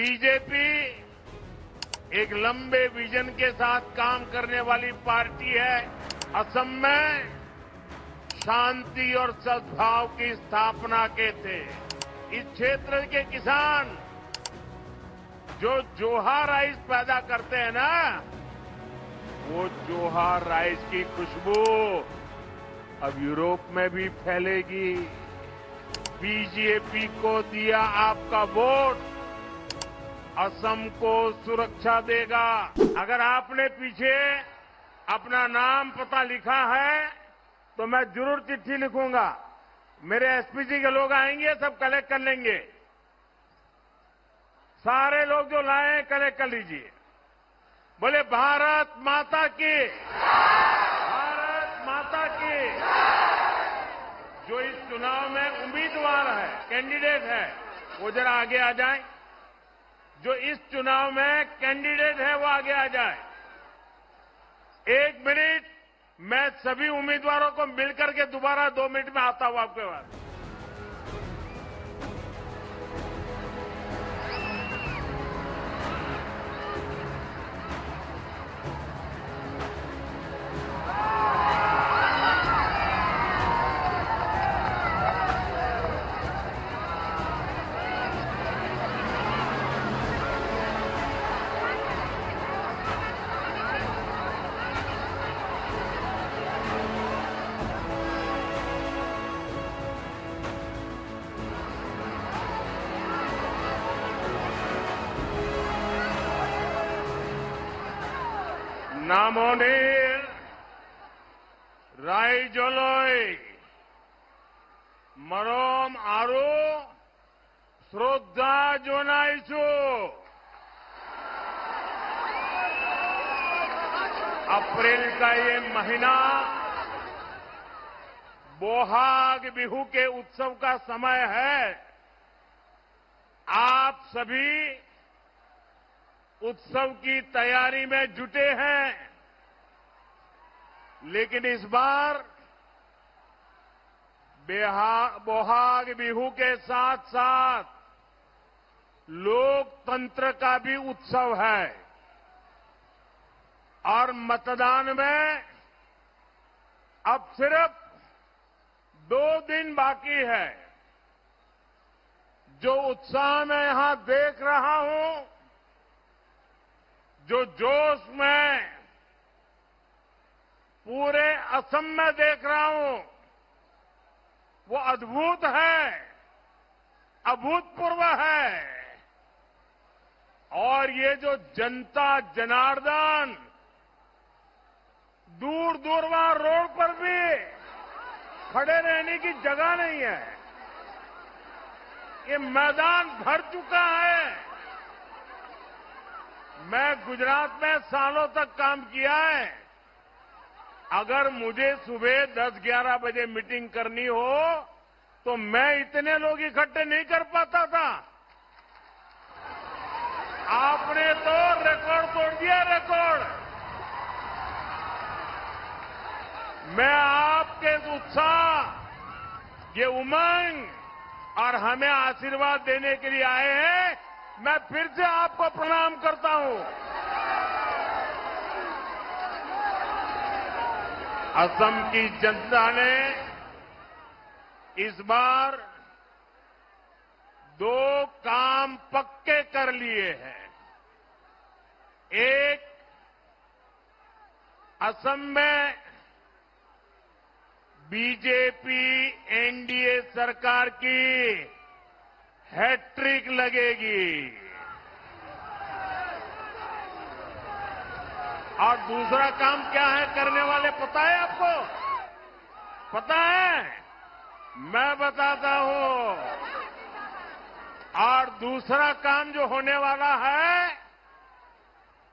BJP एक लंबे vision के साथ काम करने वाली पार्टी है। असम में शांति और सद्भाव की स्थापना के थे। इस क्षेत्र के किसान जो जोहा राइस पैदा करते हैं ना, वो जोहा राइस की खुशबू अब यूरोप में भी फैलेगी। बीजेपी को दिया आपका वोट असम को सुरक्षा देगा। अगर आपने पीछे अपना नाम पता लिखा है तो मैं जरूर चिट्ठी लिखूंगा। मेरे एसपीजी के लोग आएंगे, सब कलेक्ट कर लेंगे। सारे लोग जो लाए कलेक्ट कर लीजिए। बोले भारत माता की, भारत माता की। जो इस चुनाव में उम्मीदवार है, कैंडिडेट है, वो जरा आगे आ जाए। जो इस चुनाव में कैंडिडेट है वो आगे आ जाए। 1 मिनट, मैं सभी उम्मीदवारों को मिलकर के दोबारा 2 मिनट में आता हूं आपके पास। নামনিৰ ৰাইজলৈ মৰম আৰু শ্ৰদ্ধা জনাইছো। अप्रैल का ये महीना बोहाग बिहू के उत्सव का समय है। आप सभी उत्सव की तैयारी में जुटे हैं, लेकिन इस बार बोहाग बिहू के साथ साथ लोकतंत्र का भी उत्सव है और मतदान में अब सिर्फ 2 दिन बाकी है। जो उत्साह मैं यहां देख रहा हूं, जो जोश में पूरे असम में देख रहा हूं, वो अद्भुत है, अभूतपूर्व है। और ये जो जनता जनार्दन दूर दूर वहां रोड पर भी खड़े रहने की जगह नहीं है। ये मैदान भर चुका है। मैं गुजरात में सालों तक काम किया है। अगर मुझे सुबह 10-11 बजे मीटिंग करनी हो तो मैं इतने लोग इकट्ठे नहीं कर पाता था। आपने तो रिकॉर्ड तोड़ दिया, रिकॉर्ड। मैं आपके उत्साह, ये उमंग और हमें आशीर्वाद देने के लिए आए हैं। मैं फिर से आपको प्रणाम करता हूं। असम की जनता ने इस बार 2 काम पक्के कर लिए हैं। एक, असम में बीजेपी एनडीए सरकार की हैट्रिक लगेगी और दूसरा काम क्या है करने वाले, पता है आपको? पता है? मैं बताता हूं। और दूसरा काम जो होने वाला है,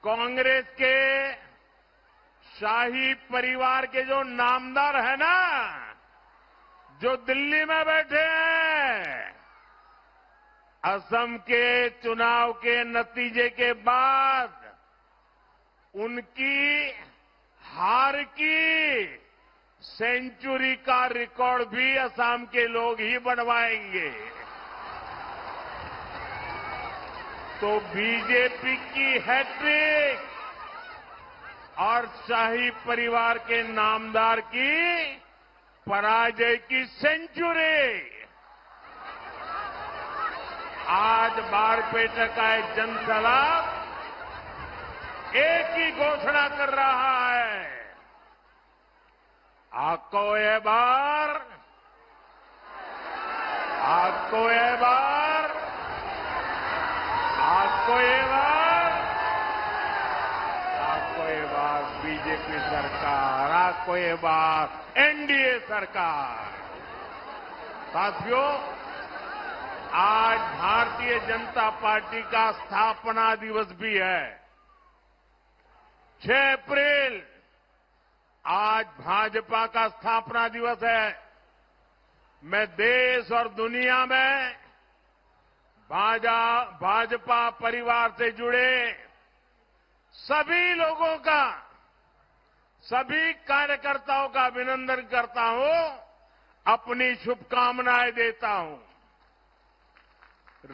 कांग्रेस के शाही परिवार के जो नामदार है ना, जो दिल्ली में बैठे हैं, असम के चुनाव के नतीजे के बाद उनकी हार की सेंचुरी का रिकॉर्ड भी असम के लोग ही बनवाएंगे। तो बीजेपी की हैट्रिक और शाही परिवार के नामदार की पराजय की सेंचुरी। आज बारपेटा का एक जनसैलाब एक ही घोषणा कर रहा है, आपको ये बार, आपको ये बार, आपको ये बार, आपको ये बार बीजेपी सरकार, आपको ये बार एनडीए सरकार। साथियों, आज भारतीय जनता पार्टी का स्थापना दिवस भी है। 6 अप्रैल आज भाजपा का स्थापना दिवस है। मैं देश और दुनिया में भाजपा परिवार से जुड़े सभी लोगों का, सभी कार्यकर्ताओं का अभिनंदन करता हूं, अपनी शुभकामनाएं देता हूं।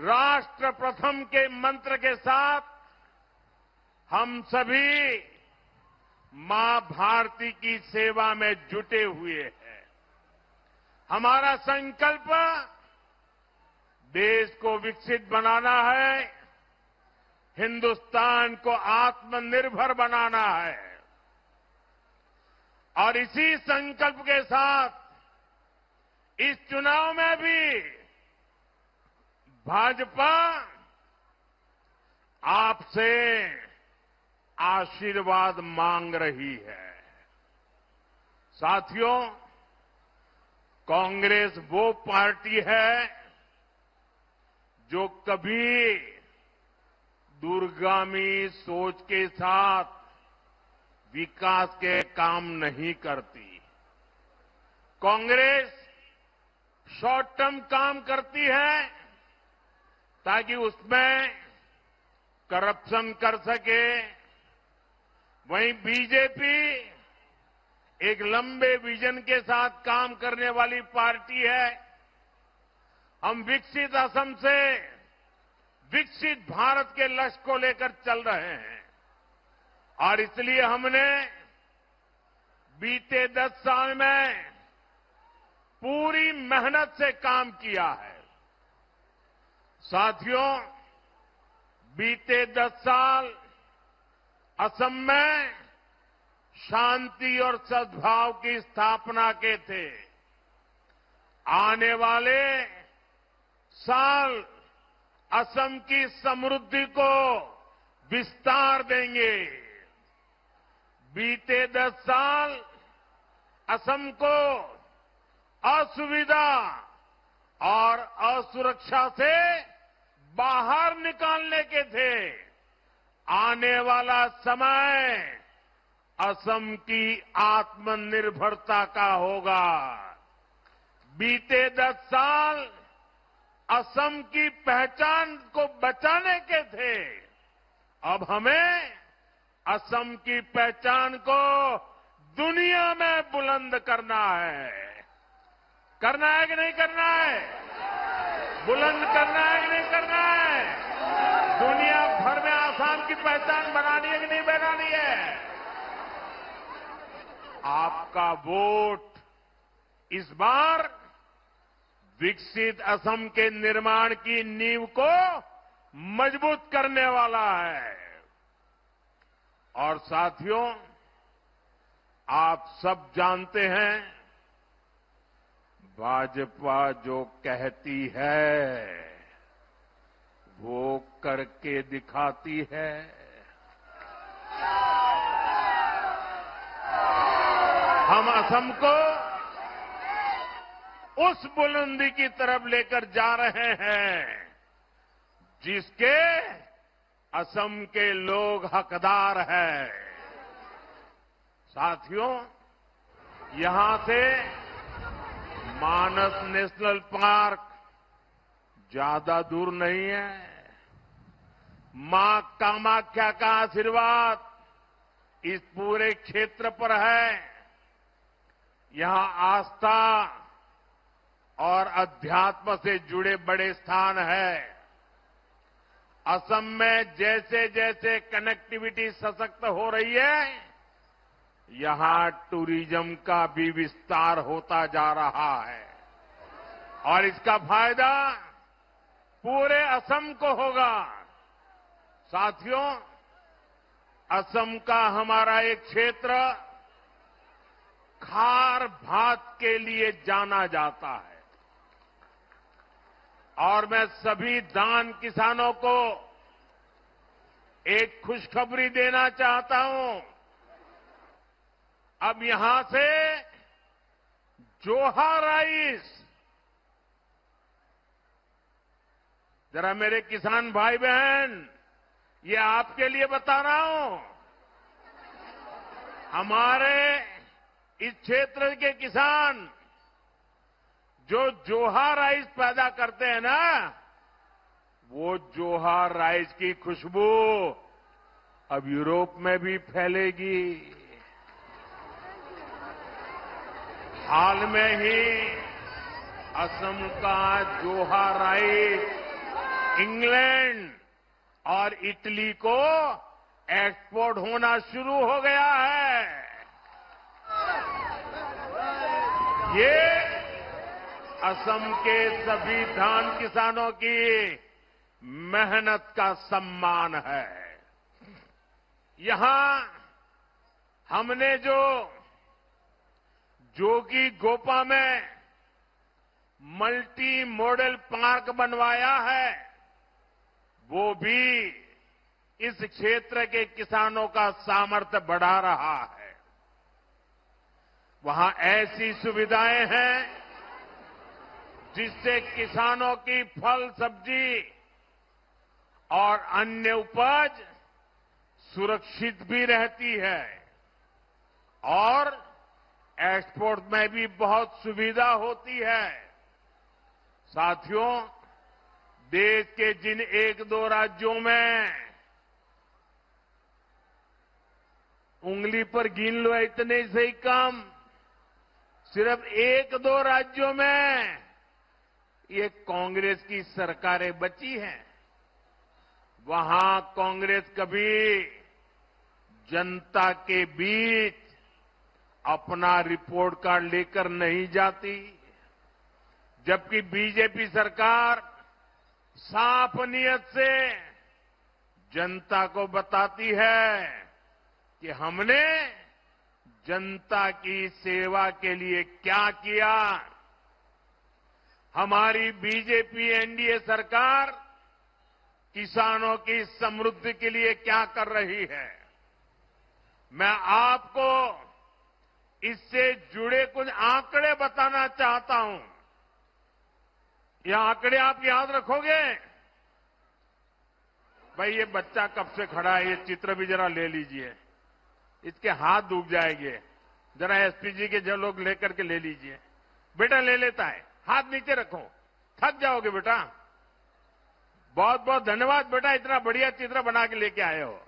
राष्ट्र प्रथम के मंत्र के साथ हम सभी मां भारती की सेवा में जुटे हुए हैं। हमारा संकल्प देश को विकसित बनाना है, हिंदुस्तान को आत्मनिर्भर बनाना है और इसी संकल्प के साथ इस चुनाव में भी भाजपा आपसे आशीर्वाद मांग रही है। साथियों, कांग्रेस वो पार्टी है जो कभी दूरगामी सोच के साथ विकास के काम नहीं करती। कांग्रेस शॉर्ट टर्म काम करती है ताकि उसमें करप्शन कर सके। वहीं बीजेपी एक लंबे विजन के साथ काम करने वाली पार्टी है। हम विकसित असम से विकसित भारत के लक्ष्य को लेकर चल रहे हैं और इसलिए हमने बीते 10 साल में पूरी मेहनत से काम किया है। साथियों, बीते 10 साल असम में शांति और सद्भाव की स्थापना के थे। आने वाले साल असम की समृद्धि को विस्तार देंगे। बीते 10 साल असम को असुविधा और असुरक्षा से बाहर निकालने के थे। आने वाला समय असम की आत्मनिर्भरता का होगा। बीते 10 साल असम की पहचान को बचाने के थे। अब हमें असम की पहचान को दुनिया में बुलंद करना है। करना है कि नहीं करना है? बुलंद करना है कि नहीं करना है? दुनिया भर में आसाम की पहचान बनानी है कि नहीं बनानी है? आपका वोट इस बार विकसित असम के निर्माण की नींव को मजबूत करने वाला है। और साथियों, आप सब जानते हैं, भाजपा जो कहती है वो करके दिखाती है। हम असम को उस बुलंदी की तरफ लेकर जा रहे हैं जिसके असम के लोग हकदार हैं। साथियों, यहां से मानस नेशनल पार्क ज्यादा दूर नहीं है। मां कामाख्या का आशीर्वाद इस पूरे क्षेत्र पर है। यहां आस्था और अध्यात्म से जुड़े बड़े स्थान है। असम में जैसे जैसे कनेक्टिविटी सशक्त हो रही है, यहां टूरिज्म का भी विस्तार होता जा रहा है और इसका फायदा पूरे असम को होगा। साथियों, असम का हमारा एक क्षेत्र खार भात के लिए जाना जाता है और मैं सभी धान किसानों को एक खुशखबरी देना चाहता हूं। अब यहां से जोहा राइस, जरा मेरे किसान भाई बहन, ये आपके लिए बता रहा हूं, हमारे इस क्षेत्र के किसान जो जोहा राइस पैदा करते हैं ना, वो जोहा राइस की खुशबू अब यूरोप में भी फैलेगी। हाल में ही असम का जोहा राइस इंग्लैंड और इटली को एक्सपोर्ट होना शुरू हो गया है। ये असम के सभी धान किसानों की मेहनत का सम्मान है। यहां हमने जो जोगी गोपा में मल्टी मॉडल पार्क बनवाया है, वो भी इस क्षेत्र के किसानों का सामर्थ्य बढ़ा रहा है। वहां ऐसी सुविधाएं हैं जिससे किसानों की फल सब्जी और अन्य उपज सुरक्षित भी रहती है और एक्सपोर्ट में भी बहुत सुविधा होती है। साथियों, देश के जिन एक दो राज्यों में उंगली पर गिन लो इतने से ही कम, सिर्फ एक दो राज्यों में ये कांग्रेस की सरकारें बची हैं, वहां कांग्रेस कभी जनता के बीच अपना रिपोर्ट कार्ड लेकर नहीं जाती, जबकि बीजेपी सरकार साफ नियत से जनता को बताती है कि हमने जनता की सेवा के लिए क्या किया। हमारी बीजेपी एनडीए सरकार किसानों की समृद्धि के लिए क्या कर रही है। मैं आपको इससे जुड़े कुछ आंकड़े बताना चाहता हूं। ये आंकड़े आप याद रखोगे? भाई, ये बच्चा कब से खड़ा है, ये चित्र भी जरा ले लीजिए, इसके हाथ दुख जाएंगे। जरा एसपीजी के जो लोग लेकर के ले लीजिए। बेटा ले लेता है, हाथ नीचे रखो, थक जाओगे बेटा। बहुत बहुत धन्यवाद बेटा, इतना बढ़िया चित्र बना के लेके आए हो।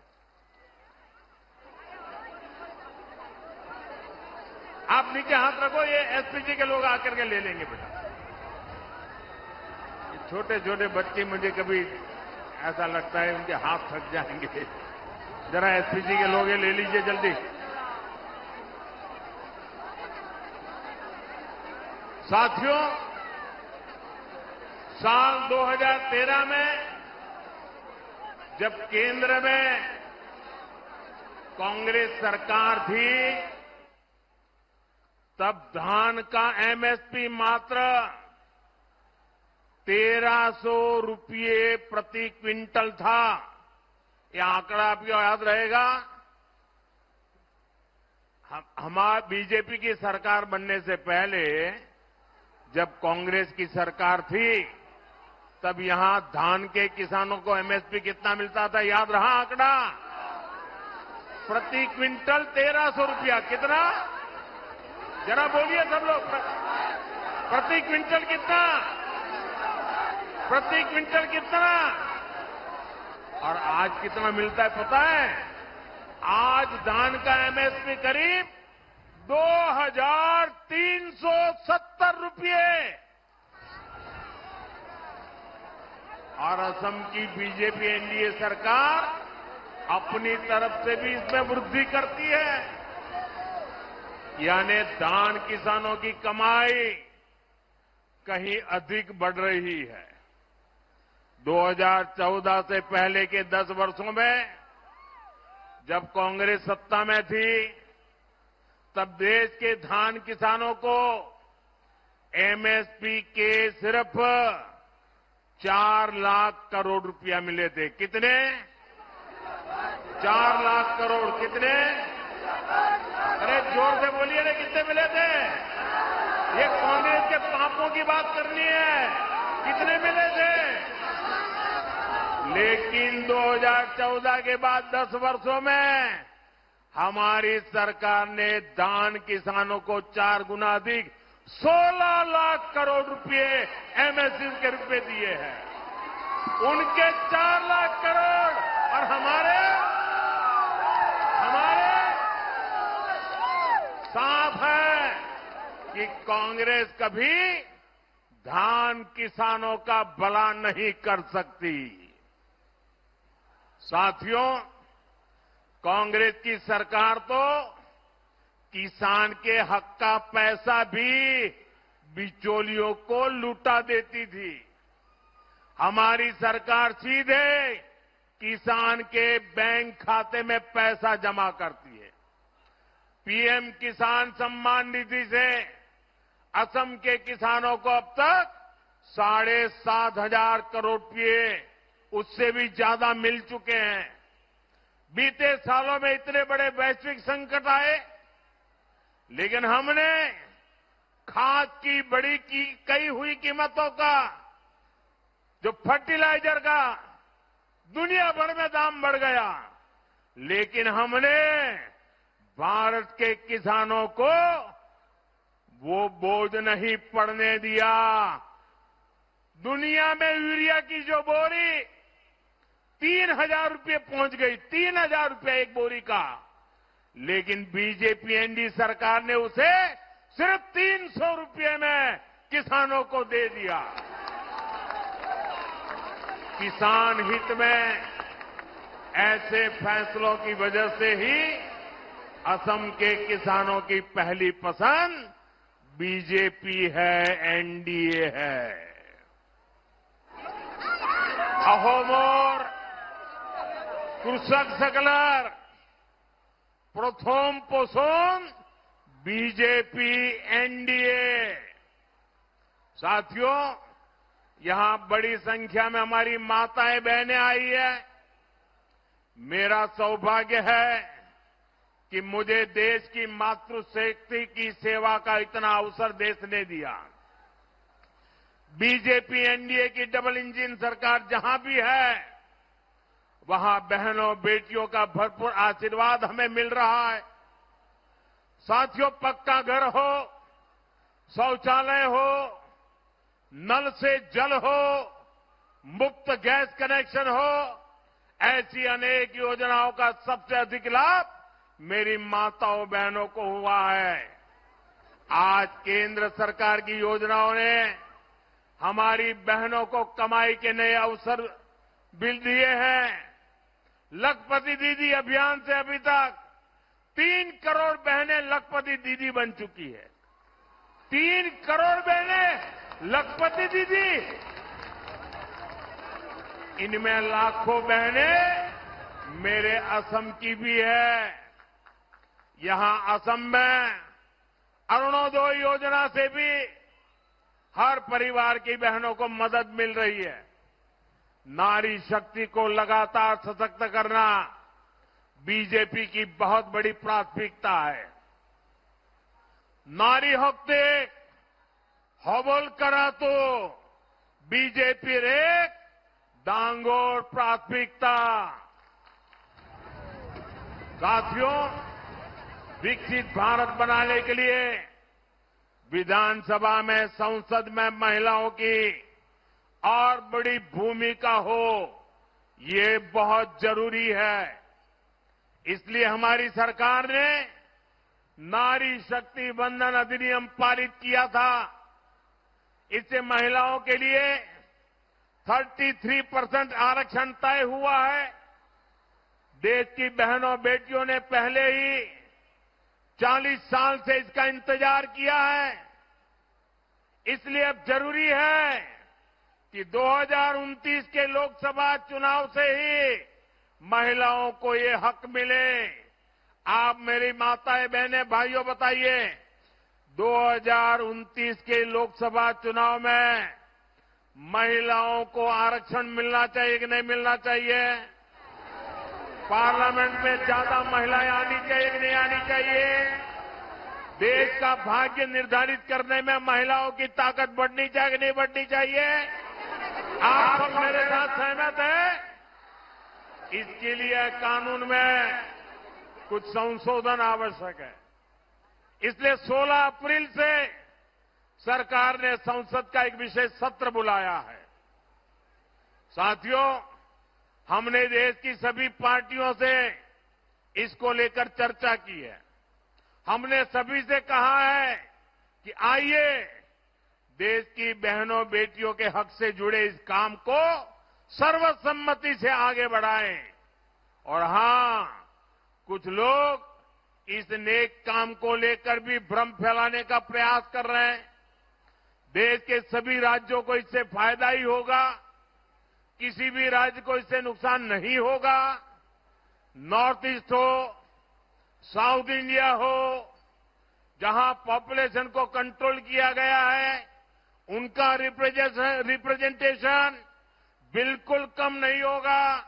आप नीचे हाथ रखो, ये एसपीजी के लोग आकर के ले लेंगे बेटा। छोटे छोटे बच्चे, मुझे कभी ऐसा लगता है उनके हाथ थक जाएंगे। जरा एसपीजी के लोग ये ले लीजिए जल्दी। साथियों, साल 2013 में जब केंद्र में कांग्रेस सरकार थी, तब धान का एमएसपी मात्र 1300 रुपये प्रति क्विंटल था। यह आंकड़ा आपको याद रहेगा। हमारी बीजेपी की सरकार बनने से पहले जब कांग्रेस की सरकार थी, तब यहां धान के किसानों को एमएसपी कितना मिलता था, याद रहा आंकड़ा? प्रति क्विंटल 1300 रुपया। कितना? जरा बोलिए सब लोग, प्रति क्विंटल कितना? प्रति क्विंटल कितना? और आज कितना मिलता है पता है? आज धान का एमएसपी करीब 2370 रुपये। और असम की बीजेपी एनडीए सरकार अपनी तरफ से भी इसमें वृद्धि करती है। यानी धान किसानों की कमाई कहीं अधिक बढ़ रही है। 2014 से पहले के 10 वर्षों में जब कांग्रेस सत्ता में थी, तब देश के धान किसानों को एमएसपी के सिर्फ 4 लाख करोड़ रुपया मिले थे। कितने? 4 लाख करोड़। कितने? अरे जोर से बोलिए ना, कितने मिले थे? ये कांग्रेस के पापों की बात करनी है। कितने मिले थे? लेकिन 2014 के बाद 10 वर्षों में हमारी सरकार ने धान किसानों को 4 गुना अधिक 16 लाख करोड़ रुपए एमएसपी के रूप में दिए हैं। उनके 4 लाख करोड़ और हमारे साफ है कि कांग्रेस कभी धान किसानों का भला नहीं कर सकती। साथियों, कांग्रेस की सरकार तो किसान के हक का पैसा भी बिचौलियों को लूटा देती थी। हमारी सरकार सीधे किसान के बैंक खाते में पैसा जमा करती है। पीएम किसान सम्मान निधि से असम के किसानों को अब तक 7,500 करोड़ रुपये, उससे भी ज्यादा मिल चुके हैं। बीते सालों में इतने बड़े वैश्विक संकट आए, लेकिन हमने खाद की बढ़ी कई हुई कीमतों का, जो फर्टिलाइजर का दुनिया भर में दाम बढ़ गया, लेकिन हमने भारत के किसानों को वो बोझ नहीं पड़ने दिया। दुनिया में यूरिया की जो बोरी 3,000 रुपये पहुंच गई, 3,000 रुपये एक बोरी का, लेकिन बीजेपी एनडीए सरकार ने उसे सिर्फ 300 रुपये में किसानों को दे दिया। किसान हित में ऐसे फैसलों की वजह से ही असम के किसानों की पहली पसंद बीजेपी है, एनडीए है। अहोमोर कृषक सकलर प्रथम पोषण बीजेपी एनडीए। साथियों, यहां बड़ी संख्या में हमारी माताएं बहनें आई है। मेरा सौभाग्य है कि मुझे देश की मातृशक्ति की सेवा का इतना अवसर देश ने दिया। बीजेपी एनडीए की डबल इंजन सरकार जहां भी है, वहां बहनों बेटियों का भरपूर आशीर्वाद हमें मिल रहा है। साथियों, पक्का घर हो, शौचालय हो, नल से जल हो, मुफ्त गैस कनेक्शन हो, ऐसी अनेक योजनाओं का सबसे अधिक लाभ मेरी माताओं बहनों को हुआ है। आज केंद्र सरकार की योजनाओं ने हमारी बहनों को कमाई के नए अवसर भी दिए हैं। लखपति दीदी अभियान से अभी तक 3 करोड़ बहनें लखपति दीदी बन चुकी है। 3 करोड़ बहनें लखपति दीदी। इनमें लाखों बहनें मेरे असम की भी है। यहां असम में अरुणोदय योजना से भी हर परिवार की बहनों को मदद मिल रही है। नारी शक्ति को लगातार सशक्त करना बीजेपी की बहुत बड़ी प्राथमिकता है। नारी हकते हबल करा तो बीजेपी रेक डांगोर प्राथमिकता। साथियों, विकसित भारत बनाने के लिए विधानसभा में, संसद में महिलाओं की और बड़ी भूमिका हो, ये बहुत जरूरी है। इसलिए हमारी सरकार ने नारी शक्ति वंदन अधिनियम पारित किया था। इससे महिलाओं के लिए 33% आरक्षण तय हुआ है। देश की बहनों बेटियों ने पहले ही 40 साल से इसका इंतजार किया है। इसलिए अब जरूरी है कि 2029 के लोकसभा चुनाव से ही महिलाओं को ये हक मिले। आप मेरी माताएं बहनें भाइयों बताइए, 2029 के लोकसभा चुनाव में महिलाओं को आरक्षण मिलना चाहिए कि नहीं मिलना चाहिए? पार्लियामेंट में ज्यादा महिलाएं आनी चाहिए कि नहीं आनी चाहिए? देश का भाग्य निर्धारित करने में महिलाओं की ताकत बढ़नी चाहिए कि नहीं बढ़नी चाहिए? आप सब मेरे साथ सहमत हैं? इसके लिए कानून में कुछ संशोधन आवश्यक है। इसलिए 16 अप्रैल से सरकार ने संसद का एक विशेष सत्र बुलाया है। साथियों, हमने देश की सभी पार्टियों से इसको लेकर चर्चा की है। हमने सभी से कहा है कि आइए देश की बहनों बेटियों के हक से जुड़े इस काम को सर्वसम्मति से आगे बढ़ाएं। और हां, कुछ लोग इस नेक काम को लेकर भी भ्रम फैलाने का प्रयास कर रहे हैं। देश के सभी राज्यों को इससे फायदा ही होगा, किसी भी राज्य को इससे नुकसान नहीं होगा। नॉर्थ ईस्ट हो, साउथ इंडिया हो, जहां पॉपुलेशन को कंट्रोल किया गया है, उनका रिप्रेजेंटेशन बिल्कुल कम नहीं होगा।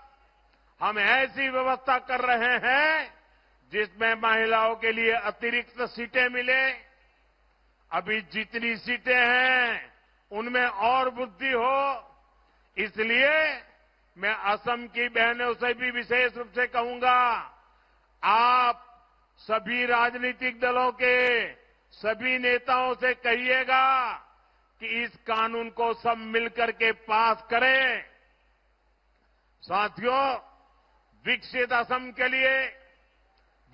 हम ऐसी व्यवस्था कर रहे हैं जिसमें महिलाओं के लिए अतिरिक्त सीटें मिले। अभी जितनी सीटें हैं उनमें और वृद्धि हो। इसलिए मैं असम की बहनों से भी विशेष रूप से कहूंगा, आप सभी राजनीतिक दलों के सभी नेताओं से कहिएगा कि इस कानून को सब मिलकर के पास करें। साथियों, विकसित असम के लिए,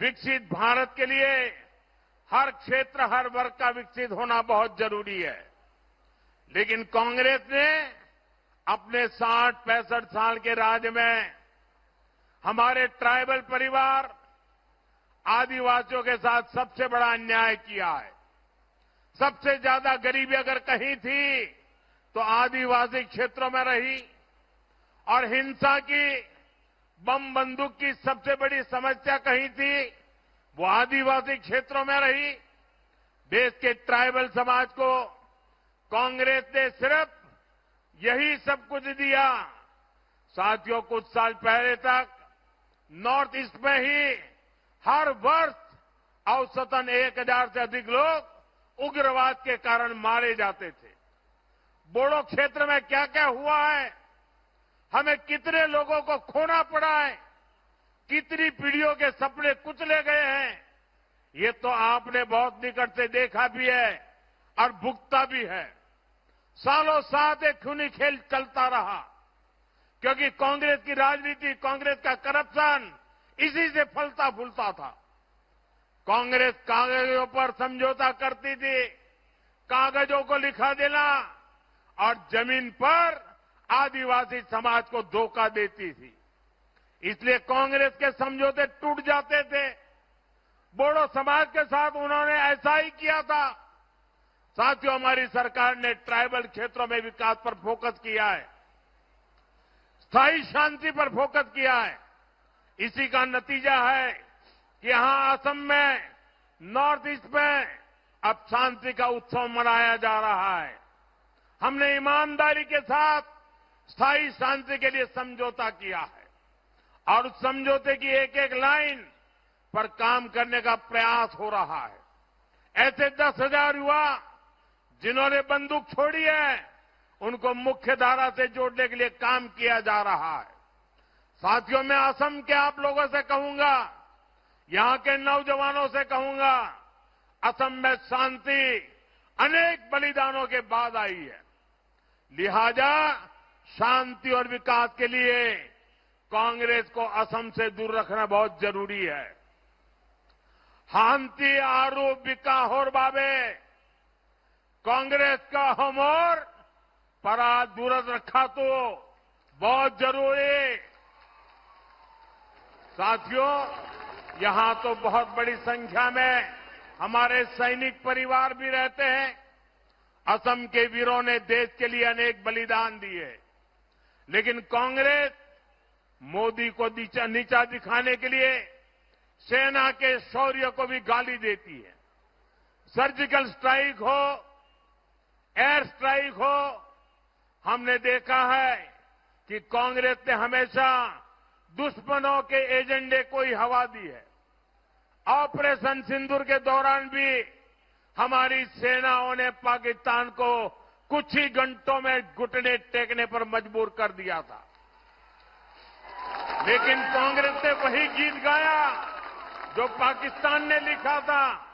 विकसित भारत के लिए हर क्षेत्र, हर वर्ग का विकसित होना बहुत जरूरी है। लेकिन कांग्रेस ने अपने 60-65 साल के राज में हमारे ट्राइबल परिवार, आदिवासियों के साथ सबसे बड़ा अन्याय किया है। सबसे ज्यादा गरीबी अगर कहीं थी तो आदिवासी क्षेत्रों में रही, और हिंसा की, बम बंदूक की सबसे बड़ी समस्या कहीं थी वो आदिवासी क्षेत्रों में रही। देश के ट्राइबल समाज को कांग्रेस ने सिर्फ यही सब कुछ दिया। साथियों, कुछ साल पहले तक नॉर्थ ईस्ट में ही हर वर्ष औसतन 1000 से अधिक लोग उग्रवाद के कारण मारे जाते थे। बोडो क्षेत्र में क्या क्या हुआ है, हमें कितने लोगों को खोना पड़ा है, कितनी पीढ़ियों के सपने कुचले गए हैं, ये तो आपने बहुत निकट से देखा भी है और भुगता भी है। सालों साथ एक खूनी खेल चलता रहा, क्योंकि कांग्रेस की राजनीति, कांग्रेस का करप्शन इसी से फलता फूलता था। कांग्रेस कागजों पर समझौता करती थी, कागजों को लिखा देना, और जमीन पर आदिवासी समाज को धोखा देती थी। इसलिए कांग्रेस के समझौते टूट जाते थे। बोडो समाज के साथ उन्होंने ऐसा ही किया था। साथियों, हमारी सरकार ने ट्राइबल क्षेत्रों में विकास पर फोकस किया है, स्थायी शांति पर फोकस किया है। इसी का नतीजा है कि यहां असम में, नॉर्थ ईस्ट में अब शांति का उत्सव मनाया जा रहा है। हमने ईमानदारी के साथ स्थायी शांति के लिए समझौता किया है, और उस समझौते की एक एक लाइन पर काम करने का प्रयास हो रहा है। ऐसे 10,000 युवा जिन्होंने बंदूक छोड़ी है, उनको मुख्य धारा से जोड़ने के लिए काम किया जा रहा है। साथियों, मैं असम के आप लोगों से कहूंगा, यहां के नौजवानों से कहूंगा, असम में शांति अनेक बलिदानों के बाद आई है। लिहाजा शांति और विकास के लिए कांग्रेस को असम से दूर रखना बहुत जरूरी है। हांती आरू बिका होर बाबे, कांग्रेस का हमोर परा दूरत रखा तो बहुत जरूरी। साथियों, यहां तो बहुत बड़ी संख्या में हमारे सैनिक परिवार भी रहते हैं। असम के वीरों ने देश के लिए अनेक बलिदान दिए, लेकिन कांग्रेस मोदी को नीचा दिखाने के लिए सेना के शौर्य को भी गाली देती है। सर्जिकल स्ट्राइक हो, एयर स्ट्राइक हो, हमने देखा है कि कांग्रेस ने हमेशा दुश्मनों के एजेंडे को ही हवा दी है। ऑपरेशन सिंदूर के दौरान भी हमारी सेनाओं ने पाकिस्तान को कुछ ही घंटों में घुटने टेकने पर मजबूर कर दिया था, लेकिन कांग्रेस ने वही गीत गाया जो पाकिस्तान ने लिखा था,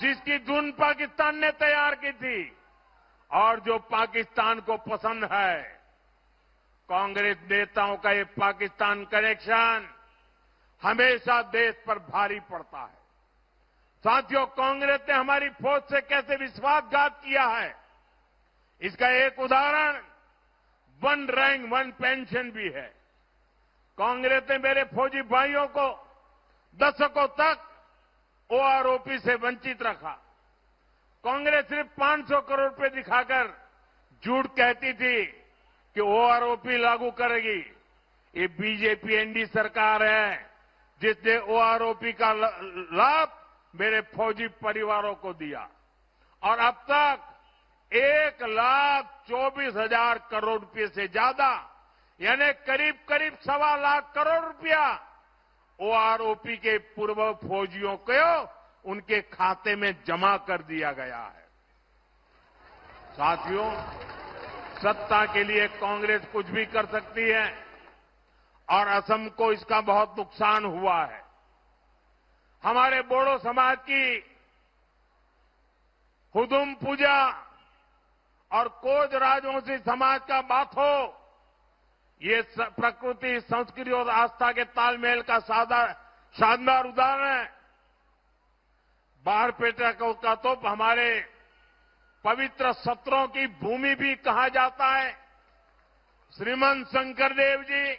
जिसकी धुन पाकिस्तान ने तैयार की थी और जो पाकिस्तान को पसंद है। कांग्रेस नेताओं का ये पाकिस्तान कनेक्शन हमेशा देश पर भारी पड़ता है। साथियों, कांग्रेस ने हमारी फौज से कैसे विश्वासघात किया है, इसका एक उदाहरण वन रैंक वन पेंशन भी है। कांग्रेस ने मेरे फौजी भाइयों को दशकों तक ओआरओपी से वंचित रखा। कांग्रेस सिर्फ 500 करोड़ रुपए दिखाकर झूठ कहती थी कि ओआरओपी लागू करेगी। ये बीजेपी एनडीए सरकार है जिसने ओआरओपी का लाभ मेरे फौजी परिवारों को दिया और अब तक 1,24,000 करोड़ रुपए से ज्यादा यानी करीब करीब 1.25 लाख करोड़ रुपया ओआरओपी के पूर्व फौजियों को उनके खाते में जमा कर दिया गया है। साथियों, सत्ता के लिए कांग्रेस कुछ भी कर सकती है और असम को इसका बहुत नुकसान हुआ है। हमारे बोडो समाज की हुदुम पूजा और कोज राजवंशी समाज का बाथो, ये प्रकृति, संस्कृति और आस्था के तालमेल का शानदार उदाहरण है। बारपेटा का तो हमारे पवित्र सत्रों की भूमि भी कहा जाता है। श्रीमंत शंकरदेव जी,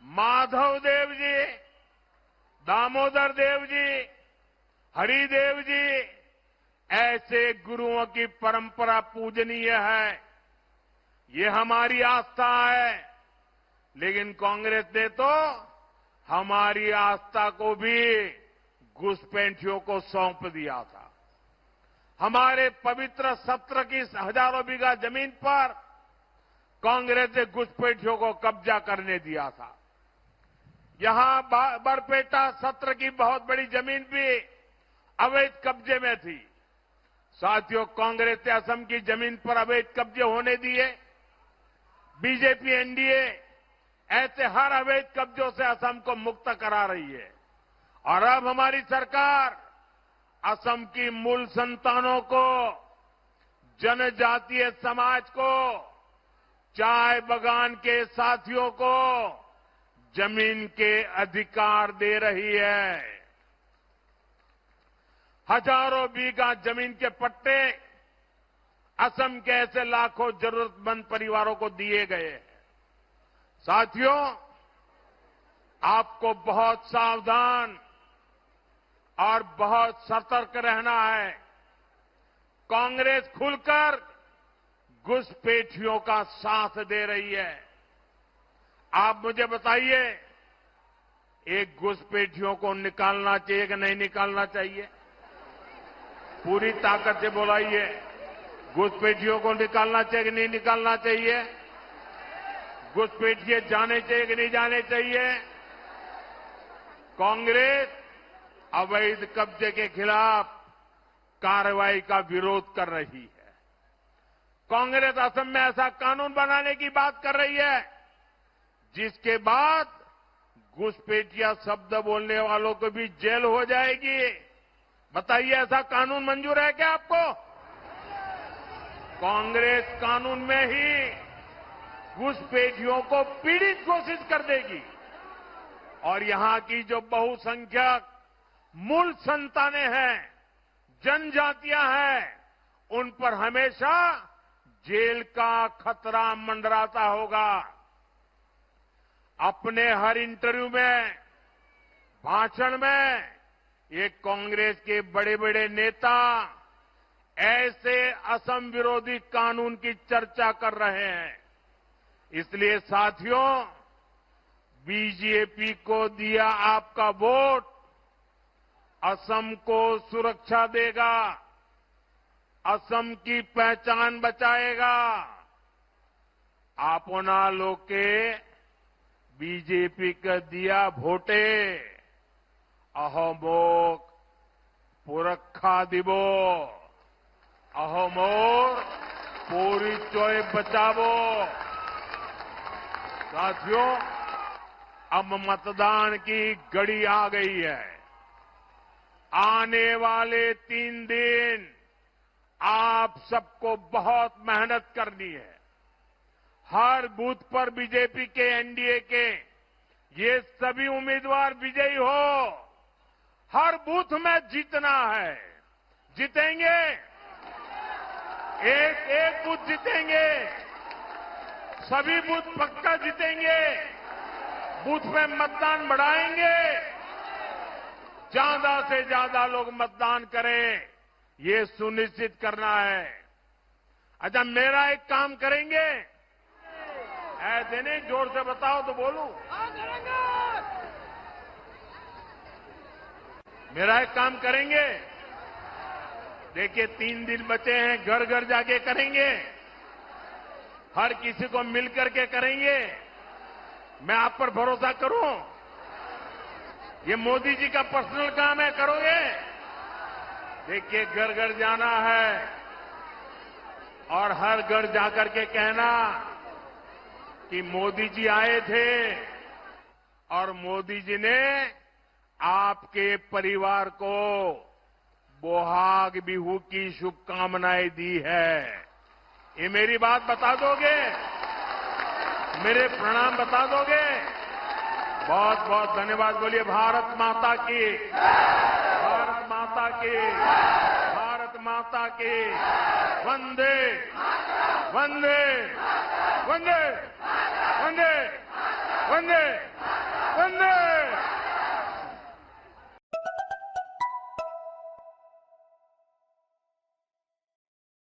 माधव देव जी, दामोदर देव जी, हरिदेव जी, ऐसे गुरुओं की परंपरा पूजनीय है। ये हमारी आस्था है, लेकिन कांग्रेस ने तो हमारी आस्था को भी घुसपैठियों को सौंप दिया था। हमारे पवित्र सत्र की हजारों बीघा जमीन पर कांग्रेस ने घुसपैठियों को कब्जा करने दिया था। यहां बरपेटा सत्र की बहुत बड़ी जमीन भी अवैध कब्जे में थी। साथियों, कांग्रेस ने असम की जमीन पर अवैध कब्जे होने दिए। बीजेपी एनडीए ऐसे हर अवैध कब्जों से असम को मुक्त करा रही है और अब हमारी सरकार असम की मूल संतानों को, जनजातीय समाज को, चाय बागान के साथियों को जमीन के अधिकार दे रही है। हजारों बीघा जमीन के पट्टे असम के ऐसे लाखों जरूरतमंद परिवारों को दिए गए हैं। साथियों, आपको बहुत सावधान और बहुत सतर्क रहना है। कांग्रेस खुलकर घुसपैठियों का साथ दे रही है। आप मुझे बताइए, एक घुसपैठियों को निकालना चाहिए कि नहीं निकालना चाहिए? पूरी ताकत से बोलाइए, घुसपैठियों को निकालना चाहिए कि नहीं निकालना चाहिए? घुसपैठिए जाने चाहिए कि नहीं जाने चाहिए? कांग्रेस अवैध कब्जे के खिलाफ कार्रवाई का विरोध कर रही है। कांग्रेस असम में ऐसा कानून बनाने की बात कर रही है जिसके बाद घुसपैठिया शब्द बोलने वालों को भी जेल हो जाएगी। बताइए, ऐसा कानून मंजूर है क्या आपको? कांग्रेस कानून में ही घुसपैठियों को पीड़ित घोषित कर देगी और यहां की जो बहुसंख्यक मूल संतानें हैं, जनजातियां हैं, उन पर हमेशा जेल का खतरा मंडराता होगा। अपने हर इंटरव्यू में, भाषण में ये कांग्रेस के बड़े बड़े नेता ऐसे असम विरोधी कानून की चर्चा कर रहे हैं। इसलिए साथियों, बीजेपी को दिया आपका वोट असम को सुरक्षा देगा, असम की पहचान बचाएगा। आपना लोके बीजेपी का दिया वोटे अहोमोक पुरखा दिबो, अहोमोर पोरिचोय बचावो। साथियों, अब मतदान की घड़ी आ गई है। आने वाले 3 दिन आप सबको बहुत मेहनत करनी है। हर बूथ पर बीजेपी के, एनडीए के ये सभी उम्मीदवार विजयी हो। हर बूथ में जीतना है। जीतेंगे, एक एक बूथ जीतेंगे, सभी बूथ पक्का जीतेंगे। बूथ में मतदान बढ़ाएंगे, ज्यादा से ज्यादा लोग मतदान करें, ये सुनिश्चित करना है। अच्छा, मेरा एक काम करेंगे? ऐसे नहीं, जोर से बताओ तो बोलूं। मेरा एक काम करेंगे? देखिए, 3 दिन बचे हैं, घर घर जाके करेंगे, हर किसी को मिलकर के करेंगे। मैं आप पर भरोसा करूं? ये मोदी जी का पर्सनल काम है, करोगे? देखिए, घर घर जाना है और हर घर जाकर के कहना कि मोदी जी आए थे और मोदी जी ने आपके परिवार को बोहाग बिहू की शुभकामनाएं दी है। ये मेरी बात बता दोगे? मेरे प्रणाम बता दोगे? बहुत बहुत धन्यवाद। बोलिए भारत माता की, भारत माता की, भारत माता की। वंदे वंदे वंदे वंदे वंदे वंदे